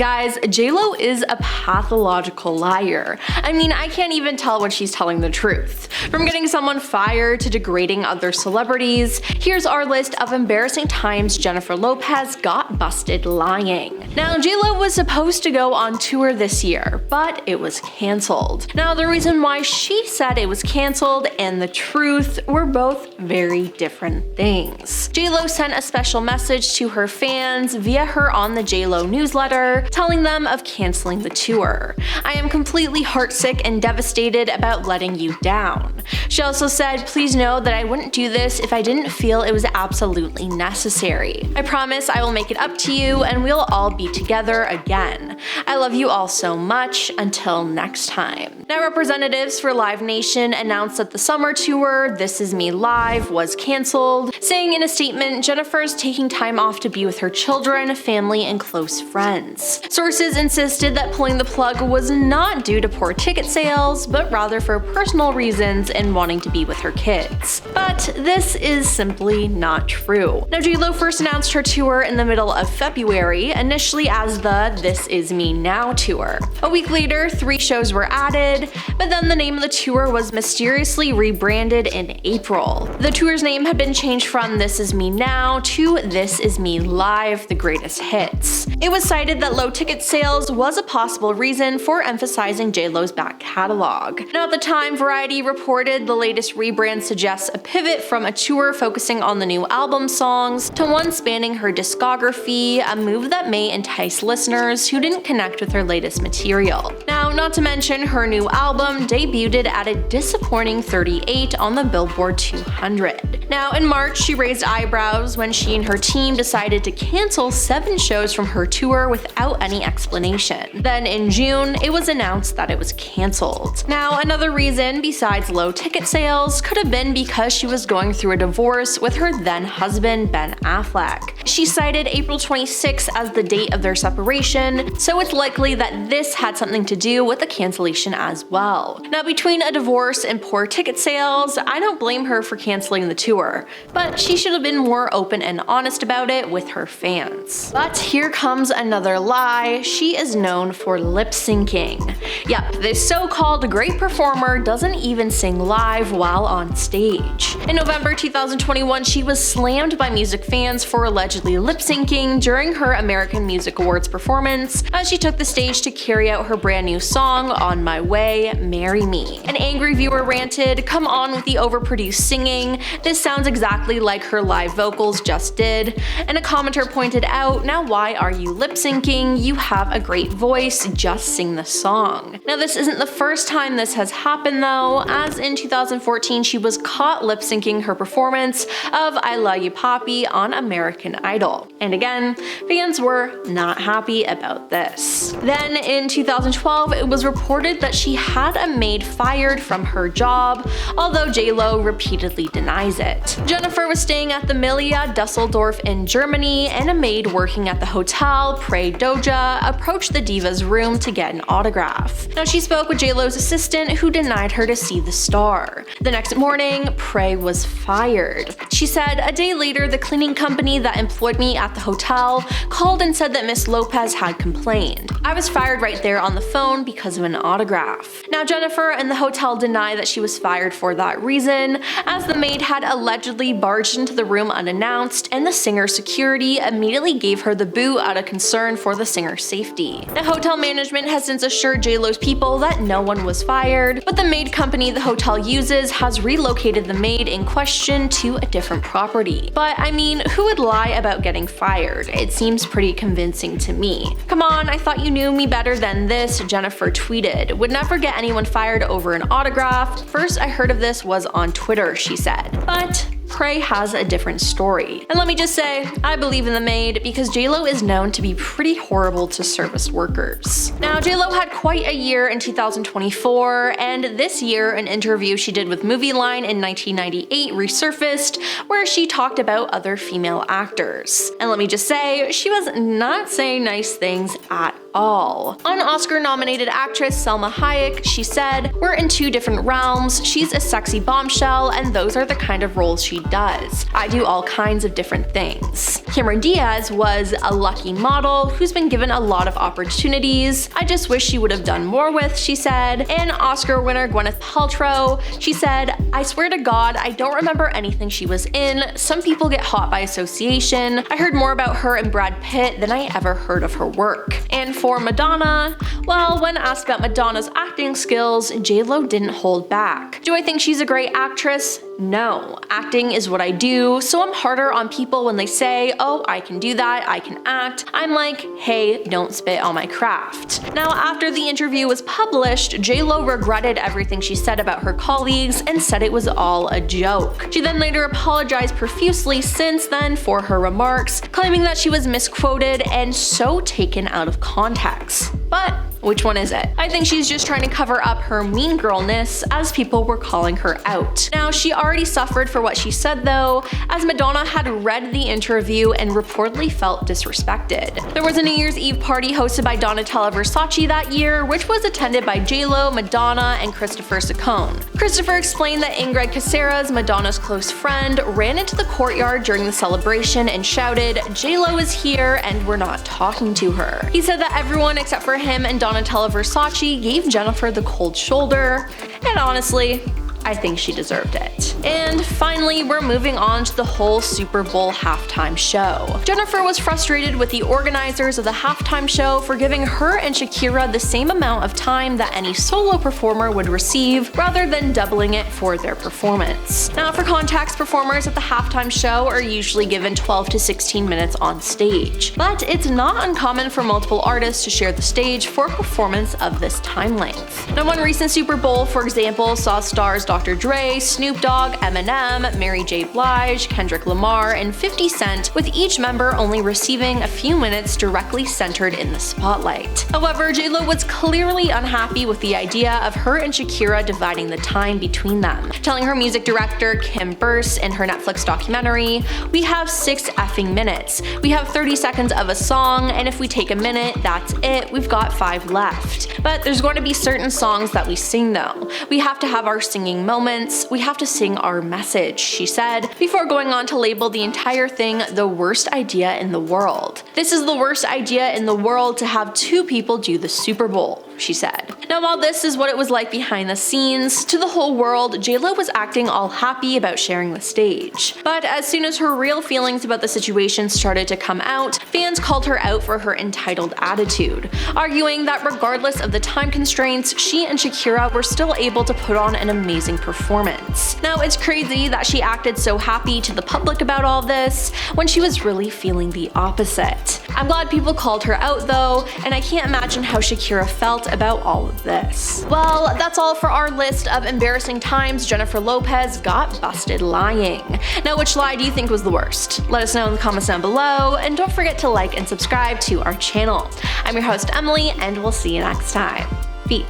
Guys, J.Lo is a pathological liar. I mean, I can't even tell when she's telling the truth. From getting someone fired to degrading other celebrities, here's our list of embarrassing times Jennifer Lopez got busted lying. Now, J.Lo was supposed to go on tour this year, but it was cancelled. Now, the reason why she said it was cancelled and the truth were both very different things. J.Lo sent a special message to her fans via her On the J.Lo newsletter, telling them of canceling the tour. "I am completely heartsick and devastated about letting you down." She also said, "Please know that I wouldn't do this if I didn't feel it was absolutely necessary. I promise I will make it up to you and we'll all be together again. I love you all so much. Until next time." Now, representatives for Live Nation announced that the summer tour, This Is Me Live, was cancelled, saying in a statement, Jennifer's taking time off to be with her children, family, and close friends. Sources insisted that pulling the plug was not due to poor ticket sales, but rather for personal reasons and wanting to be with her kids. But this is simply not true. Now, J.Lo first announced her tour in the middle of February, initially as the This Is Me Now tour. A week later, 3 shows were added, but then the name of the tour was mysteriously rebranded in April. The tour's name had been changed from This Is Me Now to This Is Me Live, The Greatest Hits. It was cited that low ticket sales was a possible reason for emphasizing J.Lo's back catalog. Now, at the time, Variety reported the latest rebrand suggests a pivot from a tour focusing on the new album songs to one spanning her discography, a move that may entice listeners who didn't connect with her latest material. Now, not to mention, her new album debuted at a disappointing 38 on the Billboard 200. Now, in March, she raised eyebrows when she and her team decided to cancel 7 shows from her tour without any explanation. Then in June, it was announced that it was cancelled. Now, another reason besides low ticket sales could have been because she was going through a divorce with her then husband, Ben Affleck. She cited April 26 as the date of their separation, so it's likely that this had something to do with the cancellation as well. Now, between a divorce and poor ticket sales, I don't blame her for cancelling the tour, but she should have been more open and honest about it with her fans. But here comes another lie. She is known for lip syncing. Yep, this so-called great performer doesn't even sing live while on stage. In November 2021, she was slammed by music fans for allegedly lip syncing during her American Music Awards performance as she took the stage to carry out her brand new song, On My Way, Marry Me. An angry viewer ranted, "Come on with the overproduced singing. This sounds exactly like her live vocals just did." And a commenter pointed out, "Now why are you lip syncing? You have a great voice, just sing the song." Now, this isn't the first time this has happened though, as in 2014 she was caught lip syncing her performance of I Love You Poppy on American Idol. And again, fans were not happy about this. Then in 2012, it was reported that she had a maid fired from her job, although J.Lo repeatedly denies it. Jennifer was staying at the Melia Dusseldorf in Germany, and a maid working at the hotel, Prey Doja, approached the diva's room to get an autograph. Now, she spoke with J.Lo's assistant, who denied her to see the star. The next morning, Prey was fired. She said, "A day later, the cleaning company that employed me at the hotel called and said that Miss Lopez had complained. I was fired right there on the phone because of an autograph." Now, Jennifer and the hotel deny that she was fired for that reason, as the maid had allegedly barged into the room unannounced, and the singer's security immediately gave her the boot out of concern for the singer's safety. The hotel management has since assured J.Lo's people that no one was fired, but the maid company the hotel uses has relocated the maid in question to a different property. But I mean, who would lie about getting fired? It seems pretty convincing to me. "Come on, I thought you knew me better than this," Jennifer tweeted. "Would never get anyone fired over an autograph. First I heard of this was on Twitter," she said. But Prey has a different story. And let me just say, I believe in the maid because J.Lo is known to be pretty horrible to service workers. Now, J.Lo had quite a year in 2024, and this year an interview she did with Movie Line in 1998 resurfaced, where she talked about other female actors. And let me just say, she was not saying nice things at all. On Oscar-nominated actress Salma Hayek, she said, "We're in two different realms. She's a sexy bombshell, and those are the kind of roles she does. I do all kinds of different things." Cameron Diaz was a lucky model who's been given a lot of opportunities. I just wish she would have done more with, she said. And Oscar winner Gwyneth Paltrow, she said, "I swear to God, I don't remember anything she was in. Some people get hot by association. I heard more about her and Brad Pitt than I ever heard of her work." And for Madonna, well, when asked about Madonna's acting skills, J.Lo didn't hold back. "Do I think she's a great actress? No. Acting is what I do, so I'm harder on people when they say, 'Oh, I can do that, I can act.' I'm like, hey, don't spit on my craft." Now, after the interview was published, J.Lo regretted everything she said about her colleagues and said it was all a joke. She then later apologized profusely since then for her remarks, claiming that she was misquoted and so taken out of context. But which one is it? I think she's just trying to cover up her mean girlness, as people were calling her out. Now, she already suffered for what she said though, as Madonna had read the interview and reportedly felt disrespected. There was a New Year's Eve party hosted by Donatella Versace that year, which was attended by J.Lo, Madonna, and Christopher Saccone. Christopher explained that Ingrid Caceres, Madonna's close friend, ran into the courtyard during the celebration and shouted, "J.Lo is here and we're not talking to her." He said that everyone except for him and Donatella Versace gave Jennifer the cold shoulder, and honestly, I think she deserved it. And finally, we're moving on to the whole Super Bowl halftime show. Jennifer was frustrated with the organizers of the halftime show for giving her and Shakira the same amount of time that any solo performer would receive, rather than doubling it for their performance. Now, for context, performers at the halftime show are usually given 12 to 16 minutes on stage, but it's not uncommon for multiple artists to share the stage for a performance of this time length. Now, one recent Super Bowl, for example, saw stars Dr. Dre, Snoop Dogg, Eminem, Mary J. Blige, Kendrick Lamar, and 50 Cent, with each member only receiving a few minutes directly centered in the spotlight. However, J.Lo was clearly unhappy with the idea of her and Shakira dividing the time between them, telling her music director Kim Burse in her Netflix documentary, "We have 6 effing minutes. We have 30 seconds of a song, and if we take a minute, that's it. We've got 5 left. But there's going to be certain songs that we sing though. We have to have our singing moments. We have to sing our message," she said, before going on to label the entire thing the worst idea in the world. "This is the worst idea in the world to have 2 people do the Super Bowl," she said. Now, while this is what it was like behind the scenes, to the whole world, J.Lo was acting all happy about sharing the stage. But as soon as her real feelings about the situation started to come out, fans called her out for her entitled attitude, arguing that regardless of the time constraints, she and Shakira were still able to put on an amazing performance. Now, it's crazy that she acted so happy to the public about all this when she was really feeling the opposite. I'm glad people called her out though, and I can't imagine how Shakira felt about all of this. Well, that's all for our list of embarrassing times Jennifer Lopez got busted lying. Now, which lie do you think was the worst? Let us know in the comments down below, and don't forget to like and subscribe to our channel. I'm your host, Emily, and we'll see you next time. Peace.